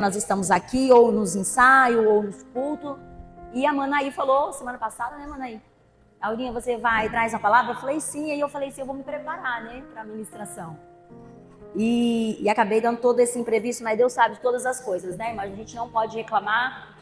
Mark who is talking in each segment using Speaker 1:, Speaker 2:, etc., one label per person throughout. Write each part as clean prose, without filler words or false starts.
Speaker 1: nós estamos aqui, ou nos ensaios, ou nos cultos. E a Manaí falou, semana passada, né, Manaí? Aurinha, você vai e traz a palavra? Eu falei sim, aí eu falei sim, eu vou me preparar, né, para a ministração. E acabei dando todo esse imprevisto, mas Deus sabe de todas as coisas, né, irmã? A gente não pode reclamar.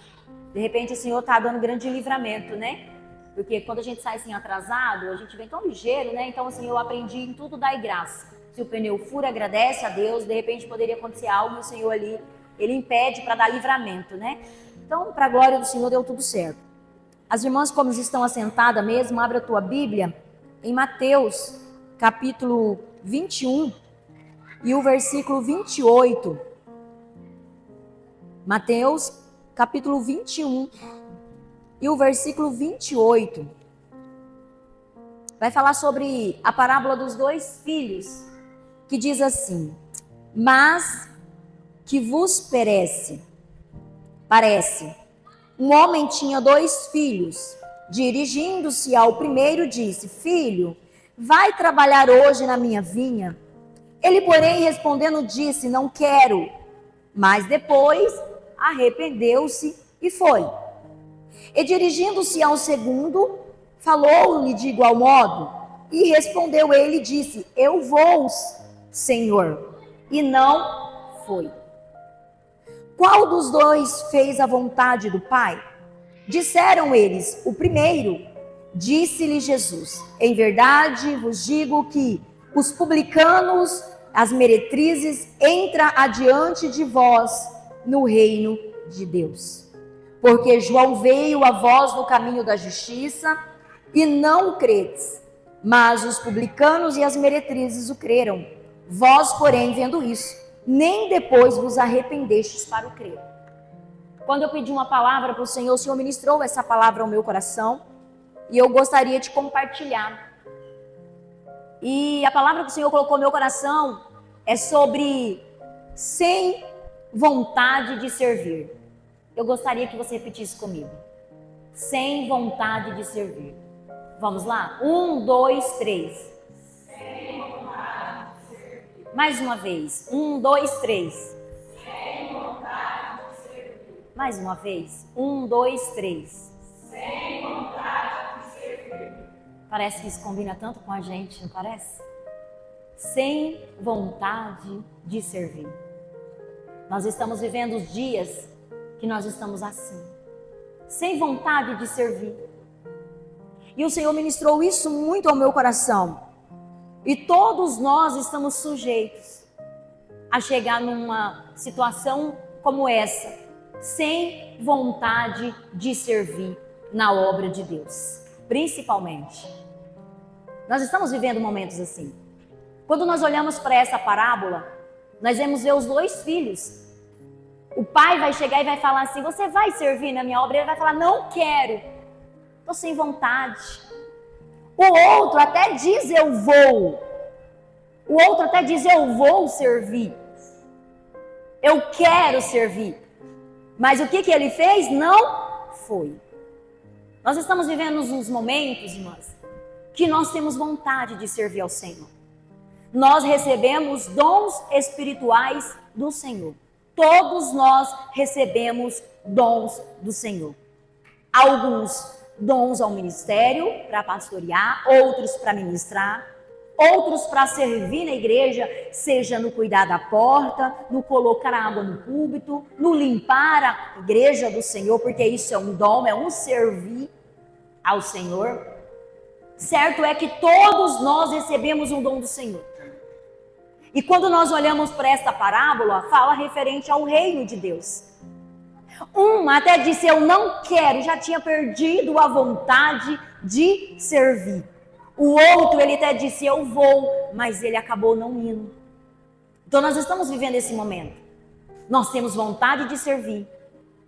Speaker 1: De repente o Senhor está dando grande livramento, né? Porque quando a gente sai assim atrasado, a gente vem tão ligeiro, né? Então assim, eu aprendi em tudo dar graça. Se o pneu fura, agradece a Deus. De repente poderia acontecer algo e o Senhor ali, Ele impede para dar livramento, né? Então, para a glória do Senhor, deu tudo certo. As irmãs, como estão assentadas mesmo, abra a tua Bíblia em Mateus, capítulo 21 e o versículo 28. Mateus, capítulo 21 e o versículo 28. Vai falar sobre a parábola dos dois filhos, que diz assim: mas que vos parece, um homem tinha 2 filhos. Dirigindo-se ao primeiro, disse: filho, vai trabalhar hoje na minha vinha? Ele, porém, respondendo, disse: não quero. Mas depois arrependeu-se e foi. E dirigindo-se ao segundo, falou-lhe de igual modo. E respondeu ele e disse: eu vou, Senhor. E não foi. Qual dos dois fez a vontade do Pai? Disseram eles: o primeiro. Disse-lhe Jesus: em verdade vos digo que os publicanos, as meretrizes, entram adiante de vós no reino de Deus. Porque João veio a vós no caminho da justiça e não o credes, mas os publicanos e as meretrizes o creram. Vós, porém, vendo isso, nem depois vos arrependestes para o crer. Quando eu pedi uma palavra para o Senhor ministrou essa palavra ao meu coração e eu gostaria de compartilhar. E a palavra que o Senhor colocou no meu coração é sobre sem vontade de servir. Eu gostaria que você repetisse comigo. Sem vontade de servir. Vamos lá? 1, 2, 3. Sem vontade de servir. Mais uma vez. 1, 2, 3. Sem vontade de servir. Mais uma vez. 1, 2, 3. Sem vontade de servir. Parece que isso combina tanto com a gente, não parece? Sem vontade de servir. Nós estamos vivendo os dias que nós estamos assim, sem vontade de servir. E o Senhor ministrou isso muito ao meu coração. E todos nós estamos sujeitos a chegar numa situação como essa, sem vontade de servir na obra de Deus, principalmente. Nós estamos vivendo momentos assim. Quando nós olhamos para essa parábola, nós vamos ver os 2 filhos. O pai vai chegar e vai falar assim: você vai servir na minha obra? Ele vai falar: não quero, estou sem vontade. O outro até diz: eu vou. O outro até diz: eu vou servir. Eu quero servir. Mas o que ele fez? Não foi. Nós estamos vivendo uns momentos, irmãs, que nós temos vontade de servir ao Senhor. Nós recebemos dons espirituais do Senhor. Todos nós recebemos dons do Senhor. Alguns dons ao ministério, para pastorear, outros para ministrar, outros para servir na igreja, seja no cuidar da porta, no colocar a água no púlpito, no limpar a igreja do Senhor, porque isso é um dom, é um servir ao Senhor. Certo é que todos nós recebemos um dom do Senhor. E quando nós olhamos para esta parábola, fala referente ao reino de Deus. Um até disse: eu não quero, já tinha perdido a vontade de servir. O outro, ele até disse: eu vou, mas ele acabou não indo. Então nós estamos vivendo esse momento. Nós temos vontade de servir,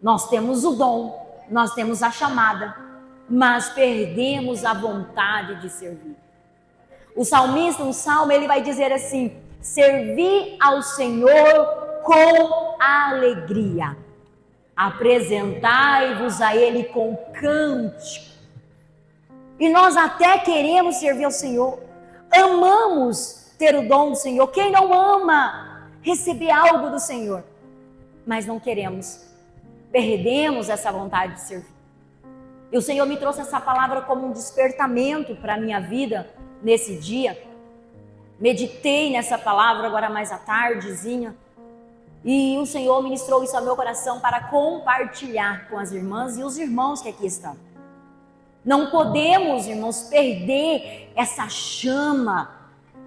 Speaker 1: nós temos o dom, nós temos a chamada, mas perdemos a vontade de servir. O salmista, no salmo, ele vai dizer assim: servir ao Senhor com alegria, apresentai-vos a Ele com cântico. E nós até queremos servir ao Senhor, amamos ter o dom do Senhor. Quem não ama receber algo do Senhor? mas não queremos. Perdemos essa vontade de servir. E o Senhor me trouxe essa palavra como um despertamento para a minha vida nesse dia. Meditei nessa palavra agora mais à tardezinha. E o Senhor ministrou isso ao meu coração para compartilhar com as irmãs e os irmãos que aqui estão. Não podemos, irmãos, perder essa chama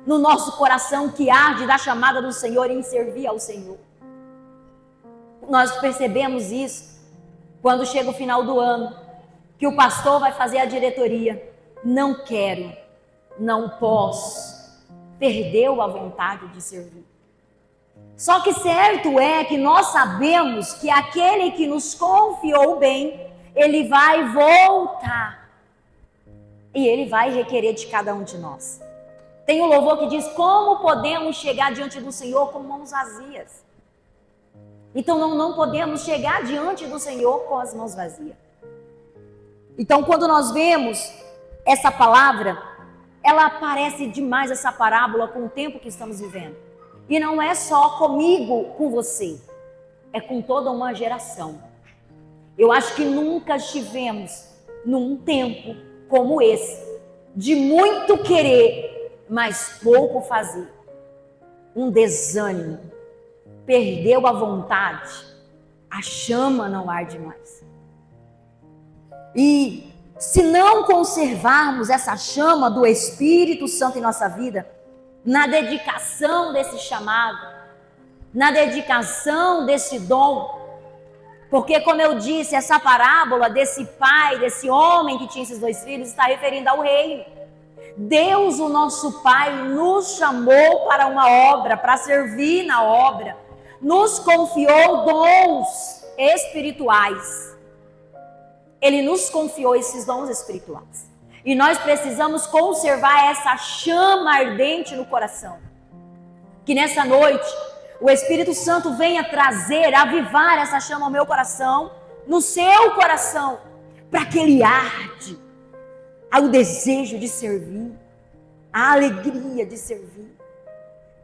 Speaker 1: no nosso coração que arde da chamada do Senhor em servir ao Senhor. Nós percebemos isso quando chega o final do ano, que o pastor vai fazer a diretoria. Não quero, não posso, perdeu a vontade de servir. Só que certo é que nós sabemos que aquele que nos confiou bem, ele vai voltar. E ele vai requerer de cada um de nós. Tem um louvor que diz: como podemos chegar diante do Senhor com mãos vazias? Então não podemos chegar diante do Senhor com as mãos vazias. Então quando nós vemos essa palavra, ela parece demais, essa parábola, com o tempo que estamos vivendo. E não é só comigo, com você. É com toda uma geração. Eu acho que nunca estivemos num tempo como esse, de muito querer, mas pouco fazer. Um desânimo. Perdeu a vontade. A chama não arde mais. E se não conservarmos essa chama do Espírito Santo em nossa vida, na dedicação desse chamado, na dedicação desse dom, porque, como eu disse, essa parábola desse pai, desse homem que tinha esses 2 filhos, está referindo ao reino. Deus, o nosso Pai, nos chamou para uma obra, para servir na obra. Nos confiou dons espirituais. Ele nos confiou esses dons espirituais. E nós precisamos conservar essa chama ardente no coração. Que nessa noite o Espírito Santo venha trazer, avivar essa chama ao meu coração, no seu coração, para que ele arde ao desejo de servir, a alegria de servir.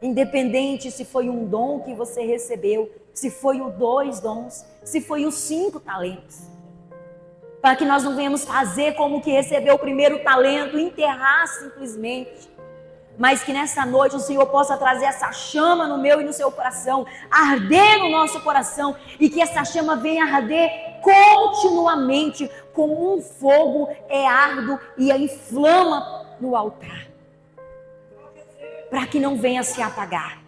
Speaker 1: Independente se foi um dom que você recebeu, se foi os 2 dons, se foi os 5 talentos. Para que nós não venhamos fazer como que recebeu o primeiro talento, enterrar simplesmente. Mas que nessa noite o Senhor possa trazer essa chama no meu e no seu coração, arder no nosso coração, e que essa chama venha arder continuamente, como um fogo árduo e a inflama no altar. Para que não venha se apagar.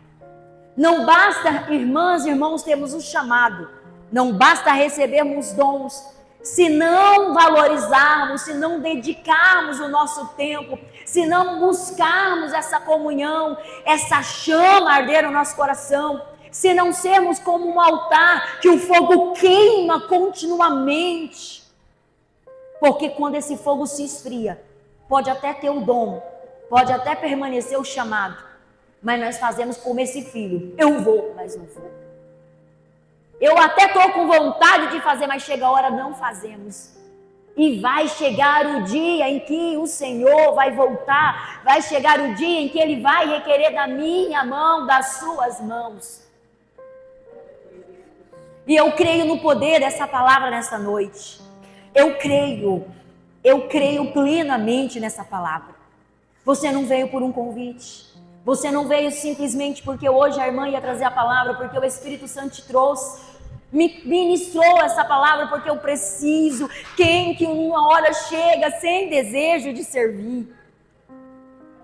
Speaker 1: Não basta, irmãs e irmãos, termos o chamado, não basta recebermos dons, se não valorizarmos, se não dedicarmos o nosso tempo, se não buscarmos essa comunhão, essa chama arder no nosso coração, se não sermos como um altar que o fogo queima continuamente. Porque quando esse fogo se esfria, pode até ter o dom, pode até permanecer o chamado, mas nós fazemos como esse filho: eu vou, mas não vou. Eu até estou com vontade de fazer, mas chega a hora, não fazemos. E vai chegar o dia em que o Senhor vai voltar, vai chegar o dia em que Ele vai requerer da minha mão, das suas mãos. E eu creio no poder dessa palavra nessa noite. Eu creio plenamente nessa palavra. Você não veio por um convite. Você não veio simplesmente porque hoje a irmã ia trazer a palavra, porque o Espírito Santo te trouxe. Me ministrou essa palavra porque eu preciso. Quem que uma hora chega sem desejo de servir?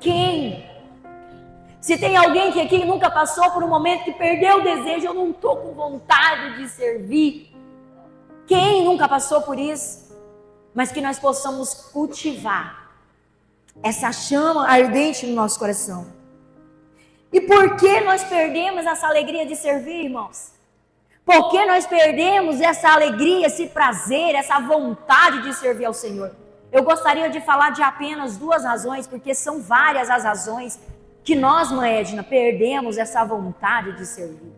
Speaker 1: Quem? Se tem alguém que aqui nunca passou por um momento que perdeu o desejo, eu não estou com vontade de servir. Quem nunca passou por isso? Mas que nós possamos cultivar essa chama ardente no nosso coração. E por que nós perdemos essa alegria de servir, irmãos? Por que nós perdemos essa alegria, esse prazer, essa vontade de servir ao Senhor? Eu gostaria de falar de apenas 2 razões, porque são várias as razões que nós, mãe Edna, perdemos essa vontade de servir.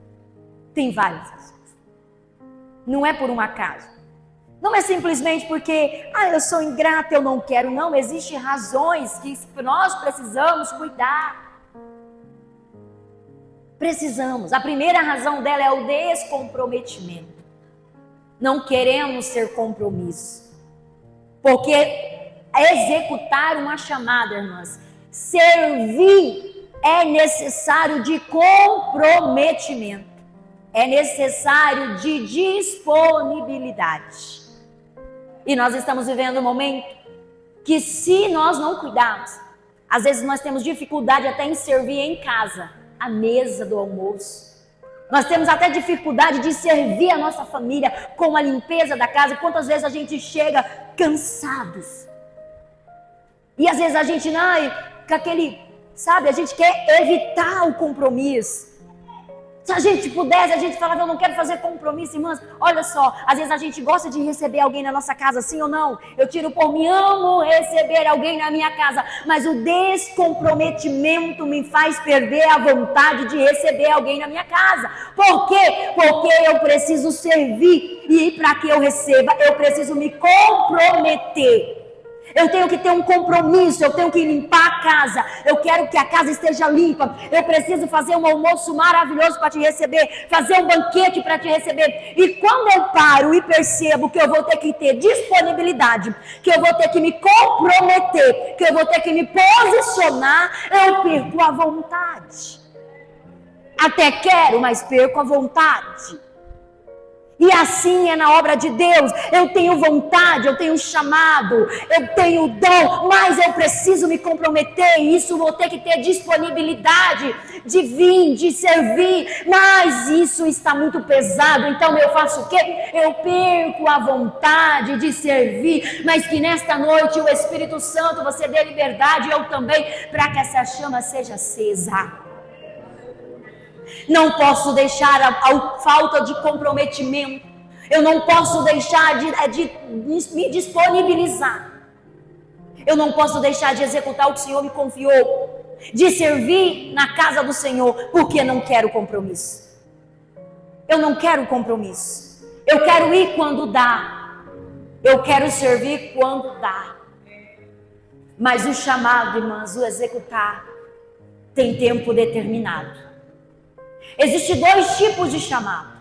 Speaker 1: Tem várias razões. Não é por um acaso. Não é simplesmente porque, eu sou ingrata, eu não quero. Não, existem razões que nós precisamos cuidar. Precisamos. A primeira razão dela é o descomprometimento. Não queremos ter compromisso. Porque executar uma chamada, irmãs, servir é necessário de comprometimento. É necessário de disponibilidade. E nós estamos vivendo um momento que, se nós não cuidarmos, às vezes nós temos dificuldade até em servir em casa, a mesa do almoço. Nós temos até dificuldade de servir a nossa família com a limpeza da casa. Quantas vezes a gente chega cansados. E às vezes a gente, com aquele, sabe, a gente quer evitar o compromisso. Se a gente pudesse, a gente falava, eu não quero fazer compromisso, irmãs. Olha só, às vezes a gente gosta de receber alguém na nossa casa, sim ou não? Eu tiro por mim, amo receber alguém na minha casa. Mas o descomprometimento me faz perder a vontade de receber alguém na minha casa. Por quê? Porque eu preciso servir. E para que eu receba, eu preciso me comprometer. Eu tenho que ter um compromisso, eu tenho que limpar a casa, eu quero que a casa esteja limpa, eu preciso fazer um almoço maravilhoso para te receber, fazer um banquete para te receber. E quando eu paro e percebo que eu vou ter que ter disponibilidade, que eu vou ter que me comprometer, que eu vou ter que me posicionar, eu perco a vontade. Até quero, mas perco a vontade. E assim é na obra de Deus. Eu tenho vontade, eu tenho chamado, eu tenho dom, mas eu preciso me comprometer. E isso vou ter que ter disponibilidade de vir, de servir. Mas isso está muito pesado. Então eu faço o quê? Eu perco a vontade de servir. Mas que nesta noite o Espírito Santo, você dê liberdade, eu também, para que essa chama seja acesa. Não posso deixar a falta de comprometimento. Eu não posso deixar de me disponibilizar. Eu não posso deixar de executar o que o Senhor me confiou. De servir na casa do Senhor, porque não quero compromisso. Eu não quero compromisso. Eu quero ir quando dá. Eu quero servir quando dá. Mas o chamado, irmãs, o executar, tem tempo determinado. Existem dois tipos de chamado.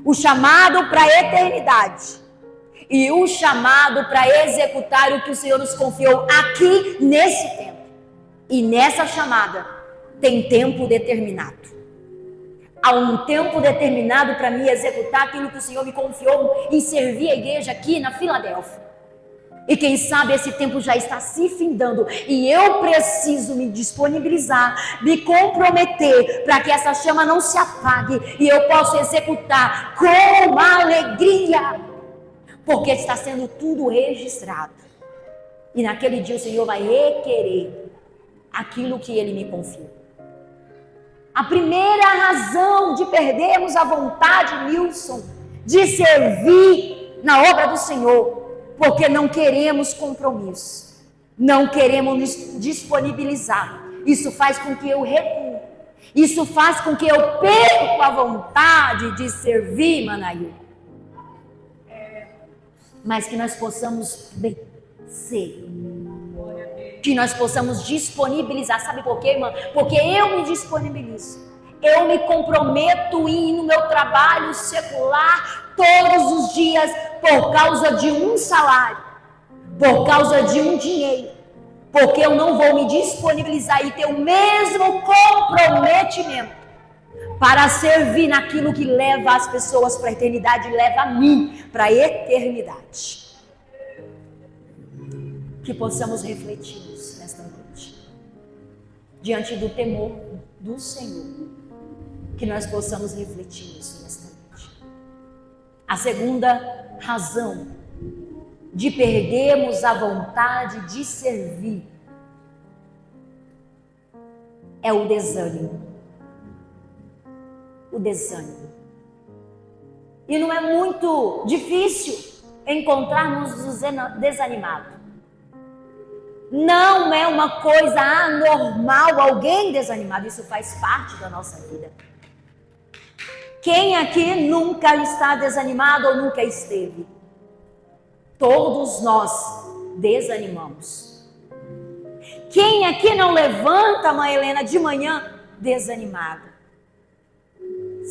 Speaker 1: O chamado para a eternidade e o chamado para executar o que o Senhor nos confiou aqui nesse tempo. E nessa chamada tem tempo determinado. Há um tempo determinado para me executar aquilo que o Senhor me confiou em servir a igreja aqui na Filadélfia. E quem sabe esse tempo já está se findando e eu preciso me disponibilizar, me comprometer para que essa chama não se apague e eu possa executar com alegria, porque está sendo tudo registrado. E naquele dia o Senhor vai requerer aquilo que Ele me confiou. A primeira razão de perdermos a vontade, Nilson, de servir na obra do Senhor, porque não queremos compromisso, não queremos nos disponibilizar. Isso faz com que eu recue, isso faz com que eu perca a vontade de servir, Manaí. Mas que nós possamos vencer, que nós possamos disponibilizar. Sabe por quê, irmã? Porque eu me disponibilizo, eu me comprometo em ir no meu trabalho secular todos os dias por causa de um salário, por causa de um dinheiro, porque eu não vou me disponibilizar e ter o mesmo comprometimento para servir naquilo que leva as pessoas para a eternidade, leva a mim para a eternidade. Que possamos refletir isso nesta noite, diante do temor do Senhor, que nós possamos refletir isso nesta noite. A segunda razão de perdermos a vontade de servir é o desânimo. O desânimo. E não é muito difícil encontrarmos desanimados. Não é uma coisa anormal alguém desanimado, isso faz parte da nossa vida. Quem aqui nunca está desanimado ou nunca esteve? Todos nós desanimamos. Quem aqui não levanta, mãe Helena, de manhã desanimado?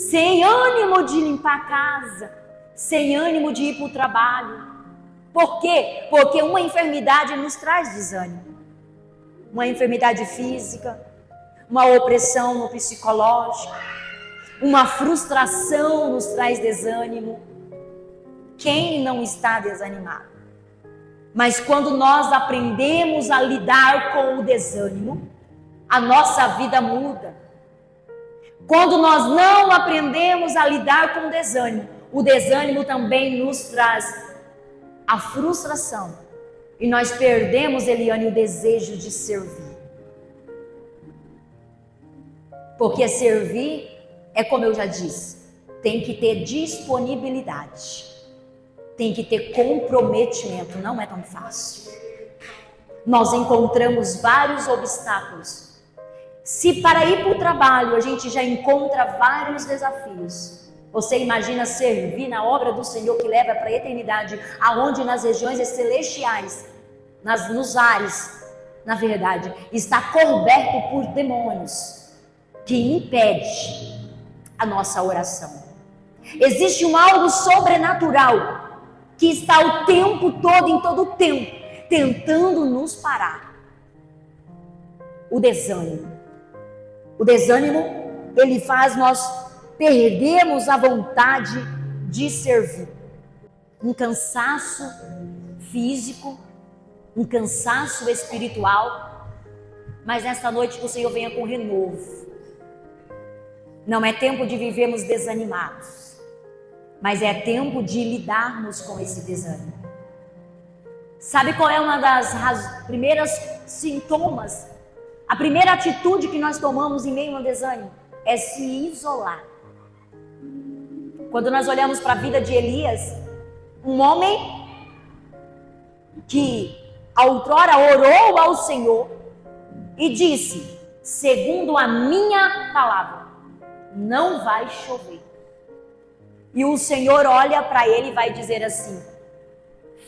Speaker 1: sem ânimo de limpar a casa, sem ânimo de ir para o trabalho. Por quê? Porque uma enfermidade nos traz desânimo. Uma enfermidade física, uma opressão no psicológico, uma frustração nos traz desânimo. Quem não está desanimado? Mas quando nós aprendemos a lidar com o desânimo, a nossa vida muda. Quando nós não aprendemos a lidar com o desânimo também nos traz a frustração. E nós perdemos, Eliane, o desejo de servir. Porque servir é como eu já disse, tem que ter disponibilidade. Tem que ter comprometimento, não é tão fácil. Nós encontramos vários obstáculos. Se para ir para o trabalho a gente já encontra vários desafios, você imagina servir na obra do Senhor que leva para a eternidade, aonde nas regiões celestiais, nos ares, na verdade, está coberto por demônios que impede a nossa oração. Existe algo sobrenatural que está o tempo todo, em todo o tempo, tentando nos parar. O desânimo. O desânimo, ele faz nós perdermos a vontade de servir. Um cansaço físico, um cansaço espiritual, mas nesta noite que o Senhor venha com renovo. Não é tempo de vivermos desanimados, mas é tempo de lidarmos com esse desânimo. Sabe qual é uma das primeiras sintomas? A primeira atitude que nós tomamos em meio ao desânimo é se isolar. Quando nós olhamos para a vida de Elias, um homem que outrora orou ao Senhor e disse: segundo a minha palavra, não vai chover. E o Senhor olha para ele e vai dizer assim: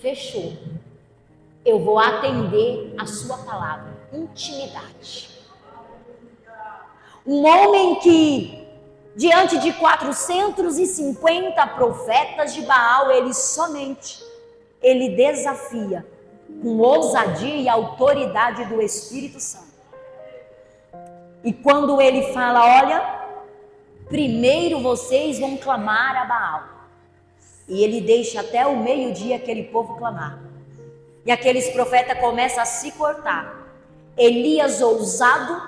Speaker 1: fechou, eu vou atender a sua palavra. Intimidade. Um homem que, diante de 450 profetas de Baal, ele desafia com ousadia e autoridade do Espírito Santo. E quando ele fala: olha, primeiro vocês vão clamar a Baal. E ele deixa até o meio-dia aquele povo clamar. E aqueles profetas começam a se cortar. Elias, ousado,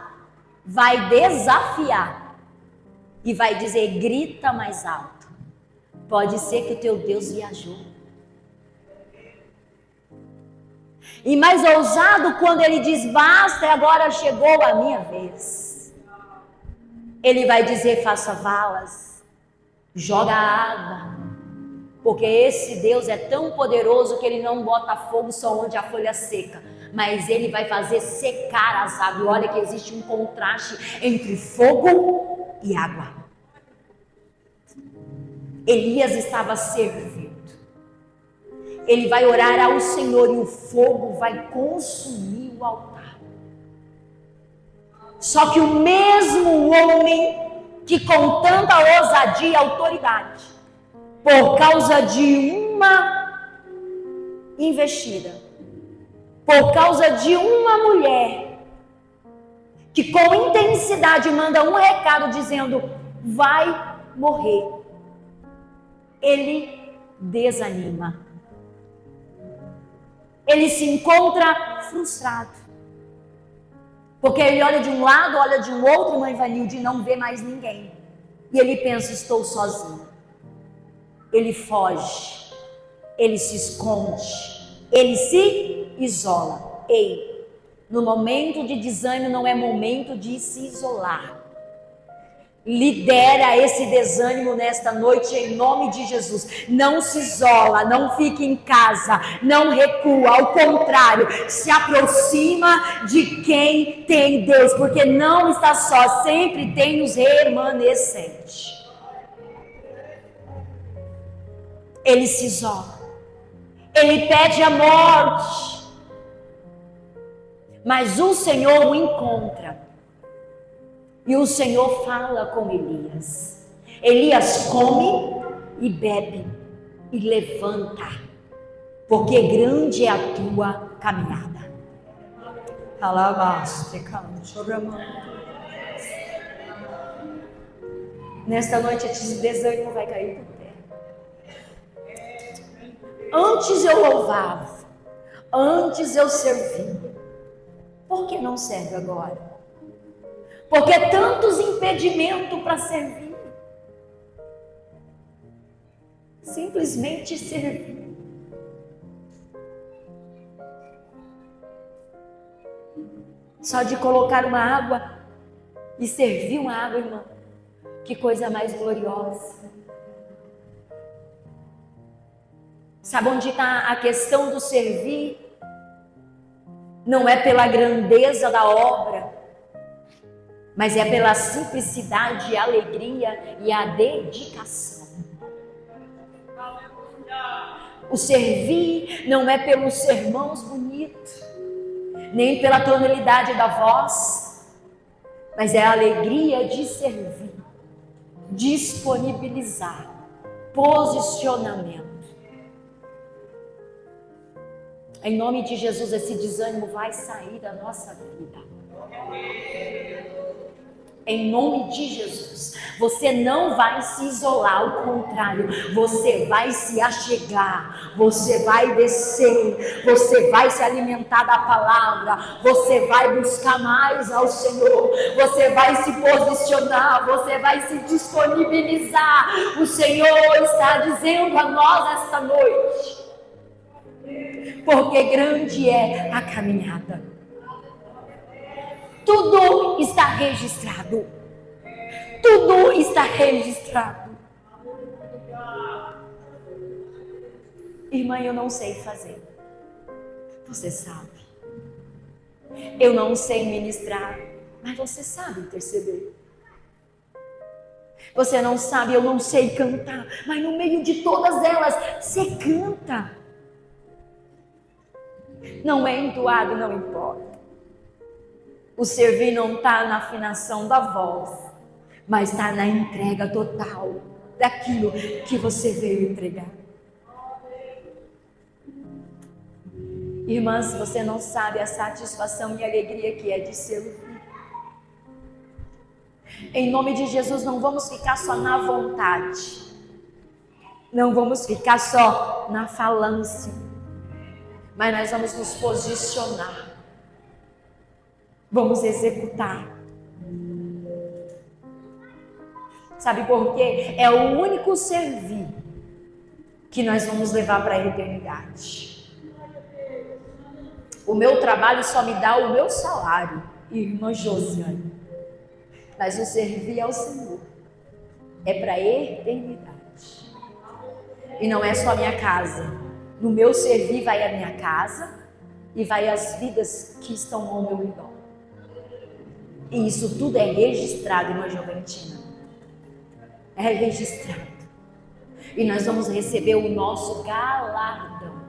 Speaker 1: vai desafiar e vai dizer: grita mais alto. Pode ser que o teu Deus viajou. E mais ousado, quando ele diz: basta, agora chegou a minha vez. Ele vai dizer: faça valas, joga água, porque esse Deus é tão poderoso que ele não bota fogo só onde a folha seca, mas ele vai fazer secar as águas. E olha que existe um contraste entre fogo e água. Elias estava servindo. Ele vai orar ao Senhor e o fogo vai consumir o altar. Só que o mesmo homem que com tanta ousadia e autoridade, por causa de uma investida, por causa de uma mulher, que com intensidade manda um recado dizendo: vai morrer, ele desanima. Ele se encontra frustrado. Porque ele olha de um lado, olha de um outro, mãe Vanilde, e não vê mais ninguém. E ele pensa: estou sozinho. Ele foge, ele se esconde, ele se isola. Ei, no momento de desânimo não é momento de se isolar. Lidera esse desânimo nesta noite em nome de Jesus. Não se isola, não fique em casa, não recua, ao contrário, se aproxima de quem tem Deus, porque não está só, sempre tem os remanescentes. Ele se isola, ele pede a morte, mas o Senhor o encontra. E o Senhor fala com Elias. Elias come e bebe e levanta, porque grande é a tua caminhada. Nesta noite esse desânimo vai cair por terra. Antes eu louvava, antes eu servia. Por que não serve agora? Porque tantos impedimentos para servir. Simplesmente servir. Só de colocar uma água e servir uma água, irmão. Que coisa mais gloriosa. Sabe onde está a questão do servir? Não é pela grandeza da obra, mas é pela simplicidade, a alegria e a dedicação. O servir não é pelos sermãos bonitos, nem pela tonalidade da voz, mas é a alegria de servir, disponibilizar, posicionamento. Em nome de Jesus, esse desânimo vai sair da nossa vida. Em nome de Jesus, você não vai se isolar, ao contrário, você vai se achegar, você vai descer, você vai se alimentar da palavra, você vai buscar mais ao Senhor, você vai se posicionar, você vai se disponibilizar. O Senhor está dizendo a nós esta noite, porque grande é a caminhada. Tudo está registrado. Tudo está registrado. Irmã, eu não sei fazer. Você sabe. Eu não sei ministrar, mas você sabe interceder. Você não sabe, eu não sei cantar, mas no meio de todas elas, você canta. Não é entoado, não importa. O servir não está na afinação da voz, mas está na entrega total daquilo que você veio entregar. Irmãs, você não sabe a satisfação e a alegria que é de servir. Em nome de Jesus, não vamos ficar só na vontade, não vamos ficar só na falância, mas nós vamos nos posicionar. Vamos executar. Sabe por quê? É o único servir que nós vamos levar para a eternidade. O meu trabalho só me dá o meu salário, irmã Josiane. Mas o servir ao Senhor é para a eternidade. E não é só a minha casa. No meu servir vai a minha casa e vai as vidas que estão ao meu redor. E isso tudo é registrado, irmã Joventina. É registrado. E nós vamos receber o nosso galardão.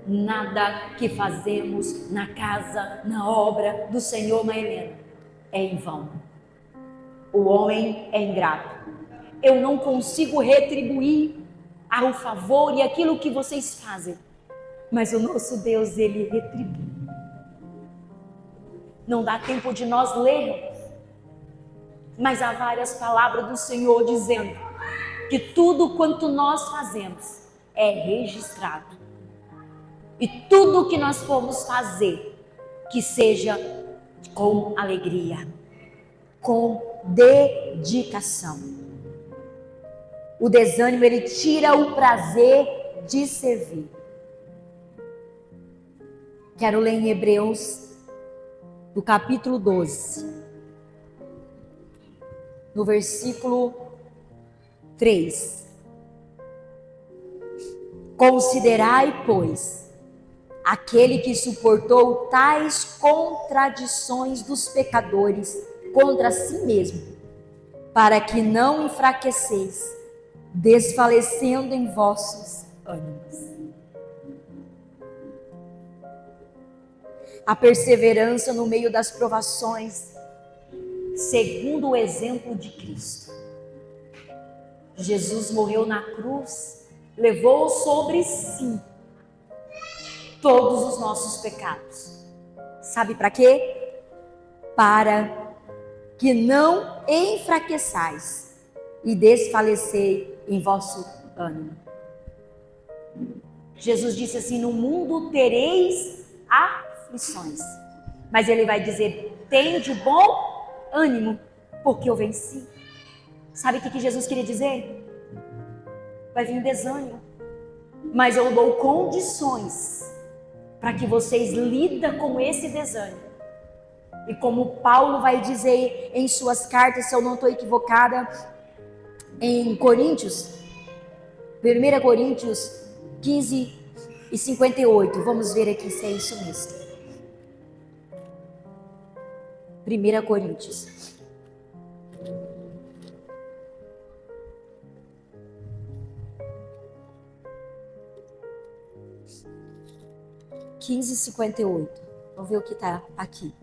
Speaker 1: Nada que fazemos na casa, na obra do Senhor, Mãe Helena, é em vão. O homem é ingrato. Eu não consigo retribuir ao favor e aquilo que vocês fazem. Mas o nosso Deus, Ele retribui. Não dá tempo de nós lermos, mas há várias palavras do Senhor dizendo que tudo quanto nós fazemos é registrado. E tudo que nós formos fazer, que seja com alegria, com dedicação. O desânimo, ele tira o prazer de servir. Quero ler em Hebreus, do capítulo 12, no versículo 3. Considerai, pois, aquele que suportou tais contradições dos pecadores contra si mesmo, para que não enfraqueceis, desfalecendo em vossos ânimos. A perseverança no meio das provações segundo o exemplo de Cristo. Jesus morreu na cruz, levou sobre si todos os nossos pecados. Sabe para quê? Para que não enfraqueçais e desfalecer em vosso ânimo. Jesus disse assim: no mundo tereis aflições, mas ele vai dizer: tende bom ânimo, porque eu venci. Sabe o que Jesus queria dizer? Vai vir desânimo, mas eu dou condições para que vocês lidem com esse desânimo. E como Paulo vai dizer em suas cartas, se eu não estou equivocada, em Coríntios, 1 Coríntios 15 e 58, vamos ver aqui se é isso mesmo. 1 Coríntios. (15:58). Vamos ver o que está aqui.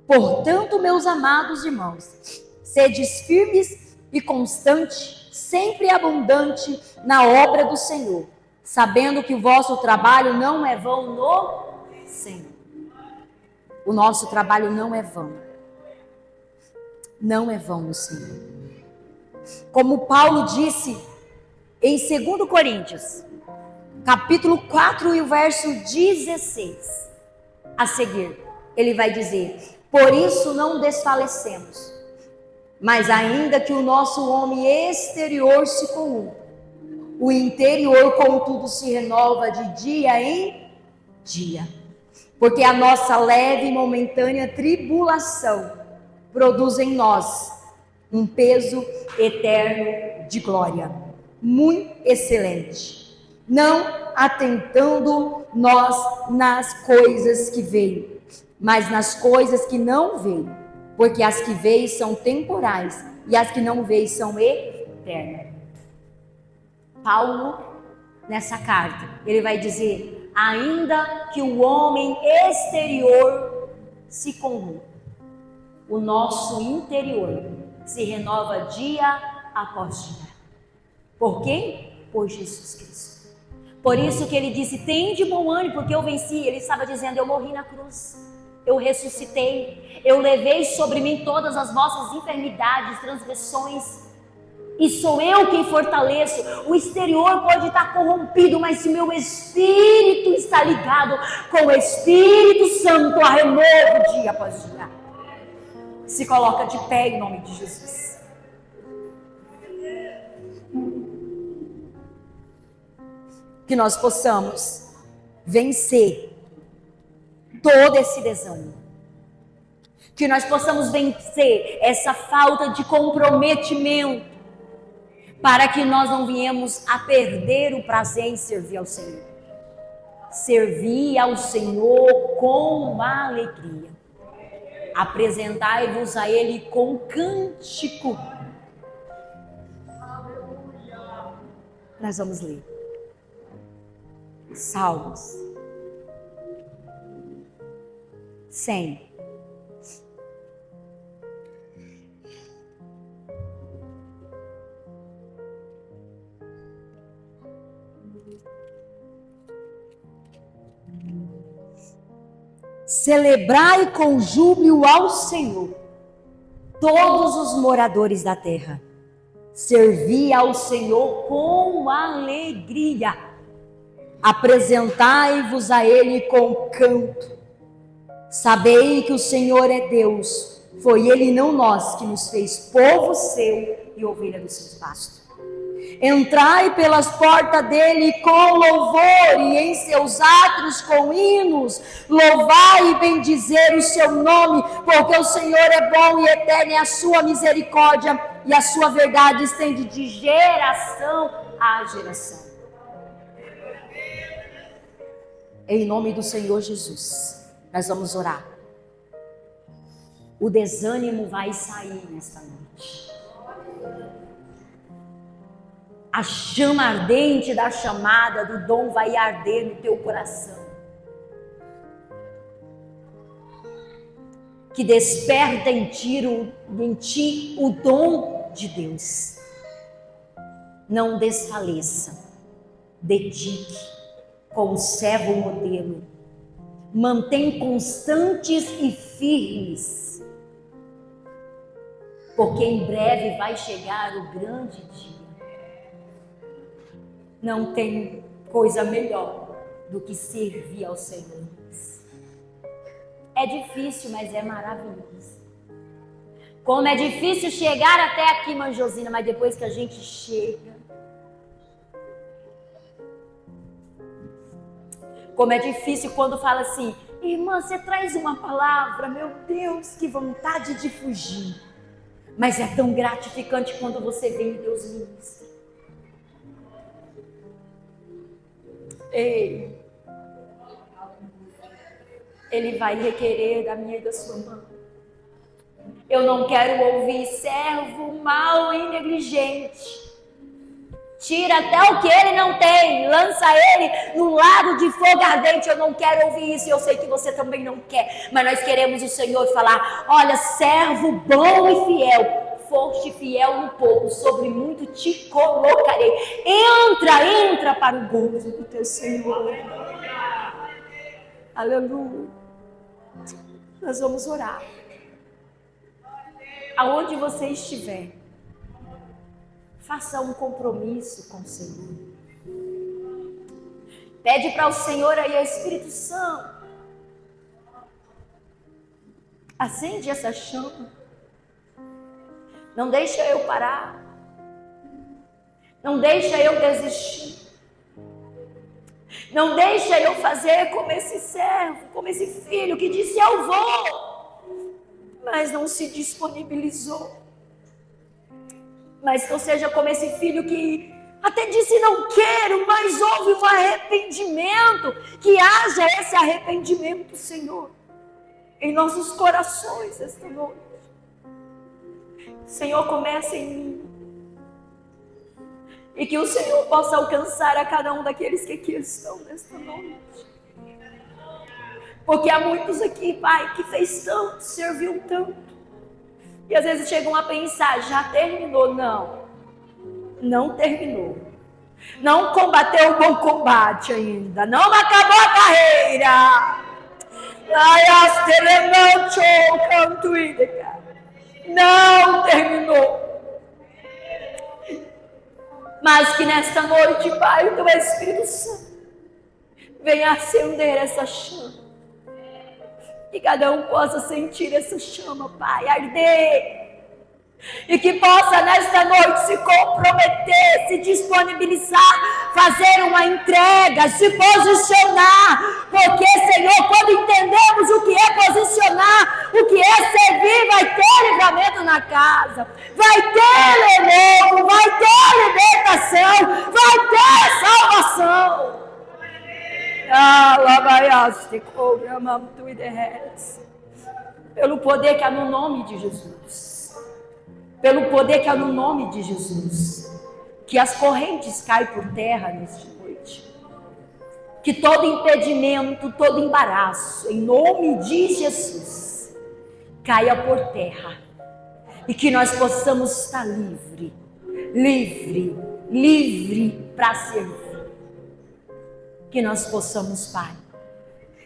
Speaker 1: Portanto, meus amados irmãos, sedes firmes e constantes, sempre abundante na obra do Senhor, sabendo que o vosso trabalho não é vão no Senhor. O nosso trabalho não é vão. Não é vão no Senhor. Como Paulo disse em 2 Coríntios, capítulo 4 e o verso 16, a seguir, ele vai dizer: por isso não desfalecemos, mas ainda que o nosso homem exterior se corrompa, o interior contudo se renova de dia em dia. Porque a nossa leve e momentânea tribulação produz em nós um peso eterno de glória, muito excelente, não atentando nós nas coisas que veem, mas nas coisas que não veem, porque as que veem são temporais e as que não veem são eternas. Paulo, nessa carta, ele vai dizer: ainda que o homem exterior se corrompa, o nosso interior se renova dia após dia. Por quem? Por Jesus Cristo. Por isso que ele disse: tende bom ânimo, porque eu venci. Ele estava dizendo: eu morri na cruz, eu ressuscitei, eu levei sobre mim todas as vossas enfermidades, transgressões, e sou eu quem fortaleço. O exterior pode estar corrompido, mas se meu espírito está ligado com o Espírito Santo, a renovo dia após dia. Se coloca de pé em nome de Jesus. Que nós possamos vencer todo esse desânimo. Que nós possamos vencer essa falta de comprometimento, para que nós não viemos a perder o prazer em servir ao Senhor. Servir ao Senhor com alegria. Apresentai-vos a Ele com cântico. Nós vamos ler Salmos 100. Celebrai com júbilo ao Senhor, todos os moradores da terra. Servi ao Senhor com alegria. Apresentai-vos a Ele com canto. Sabei que o Senhor é Deus. Foi Ele, não nós, que nos fez povo seu e ovelha dos seus pastos. Entrai pelas portas dele com louvor e em seus átrios com hinos. Louvai e bendizer o seu nome, porque o Senhor é bom e eterna é a sua misericórdia, e a sua verdade estende de geração a geração. Em nome do Senhor Jesus, nós vamos orar. O desânimo vai sair nesta noite. a chama ardente da chamada do dom vai arder no teu coração. Que desperta em ti o dom de Deus. Não desfaleça, dedique, conserva o modelo, mantém constantes e firmes, porque em breve vai chegar o grande dia. Não tem coisa melhor do que servir ao Senhor. É difícil, mas é maravilhoso. Como é difícil chegar até aqui, mãe Josina, mas depois que a gente chega, como é difícil quando fala assim, irmã, você traz uma palavra, meu Deus, que vontade de fugir. Mas é tão gratificante quando você vem e Deus ministra. Ei, Ele vai requerer da minha e da sua mão. Eu não quero ouvir servo mau e negligente. Tira até o que ele não tem, lança ele num lago de fogo ardente. Eu não quero ouvir isso, eu sei que você também não quer. Mas nós queremos o Senhor falar, olha, servo bom e fiel, foste fiel no pouco, sobre muito te colocarei. Entra para o gozo do teu Senhor. Aleluia. Nós vamos orar. Aonde você estiver, faça um compromisso com o Senhor. Pede para o Senhor aí, Espírito Santo, acende essa chama. Não deixa eu parar. Não deixa eu desistir. Não deixa eu fazer como esse servo, como esse filho que disse eu vou, mas não se disponibilizou. Mas que eu seja como esse filho que até disse não quero, mas houve um arrependimento, que haja esse arrependimento, Senhor, em nossos corações esta noite. Senhor, comece em mim. E que o Senhor possa alcançar a cada um daqueles que aqui estão nesta noite. Porque há muitos aqui, Pai, que fez tanto, serviu tanto. E às vezes chegam a pensar, já terminou? Não, não terminou. Não combateu o bom combate ainda. Não acabou a carreira. Não terminou. Mas que nesta noite, Pai, o Teu Espírito Santo venha acender essa chama. Que cada um possa sentir essa chama, Pai, arder. E que possa nesta noite se comprometer, se disponibilizar, fazer uma entrega, se posicionar. Porque, Senhor, quando entendemos o que é posicionar, o que é servir, vai ter livramento na casa, vai ter renovo, vai ter libertação, vai ter salvação. Pelo poder que há no nome de Jesus. Pelo poder que há no nome de Jesus, que as correntes caem por terra nesta noite, que todo impedimento, todo embaraço, em nome de Jesus, caia por terra, e que nós possamos estar livre para servir, que nós possamos, Pai.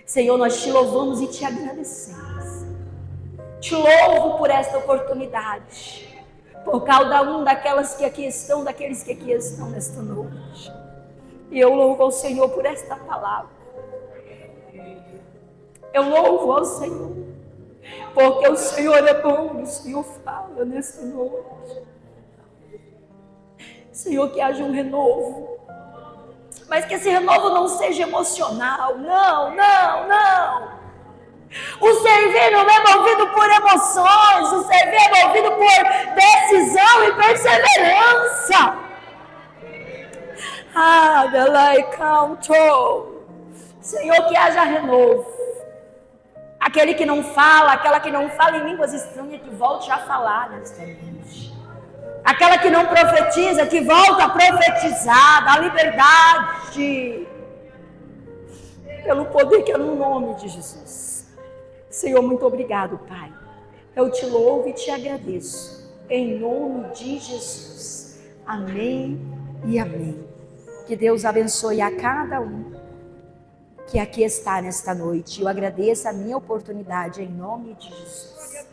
Speaker 1: Senhor, nós te louvamos e te agradecemos, te louvo por esta oportunidade, por cada um daquelas que aqui estão, daqueles que aqui estão nesta noite. E eu louvo ao Senhor por esta palavra. Eu louvo ao Senhor, porque o Senhor é bom e o Senhor fala nesta noite. Senhor, que haja um renovo, mas que esse renovo não seja emocional. Não. O servir não é movido por emoções, o servir é movido por decisão e perseverança. Senhor, que haja renovo. Aquele que não fala, aquela que não fala em línguas estranhas, que volte a falar nesta noite. Aquela que não profetiza, que volta a profetizar, da liberdade. Pelo poder que é no nome de Jesus. Senhor, muito obrigado, Pai. Eu te louvo e te agradeço. Em nome de Jesus. Amém e amém. Que Deus abençoe a cada um que aqui está nesta noite. Eu agradeço a minha oportunidade em nome de Jesus.